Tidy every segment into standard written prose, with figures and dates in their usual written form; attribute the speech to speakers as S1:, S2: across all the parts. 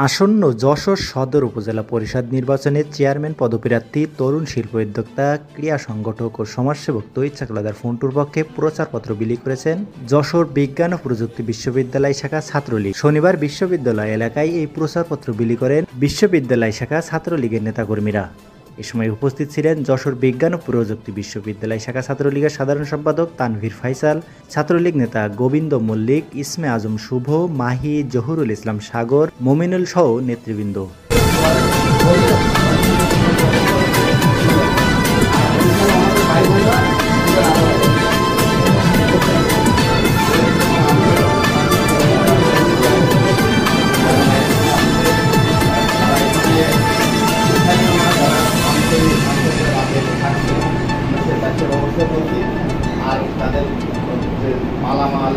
S1: আসন্ন যশোর সদর উপজেলা পরিষদ নির্বাচনে চেয়ারম্যান পদপ্রার্থী তরুণ শিল্প উদ্যোক্তা, ক্রীড়া সংগঠক ও সমাজসেবক তৈয়ব চাকলাদার ফন্টুর পক্ষে প্রচারপত্র বিলি করেছেন যশোর বিজ্ঞান ও প্রযুক্তি বিশ্ববিদ্যালয় শাখা ছাত্রলীগ। শনিবার বিশ্ববিদ্যালয় এলাকায় এই প্রচারপত্র বিলি করেন বিশ্ববিদ্যালয় শাখা ছাত্রলীগের নেতাকর্মীরা। এ সময় উপস্থিত ছিলেন যশোর বিজ্ঞান ও প্রযুক্তি বিশ্ববিদ্যালয় শাখা ছাত্রলীগের সাধারণ সম্পাদক তানভীর ফাইসাল, ছাত্রলীগ নেতা গোবিন্দ মল্লিক, ইসমে আজম শুভ, মাহি, জহুরুল ইসলাম সাগর, মোমিনুল সহ নেতৃবৃন্দ।
S2: আর তাদের মালামাল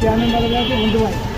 S2: চেয়ারম্যান বন্ধু ভাই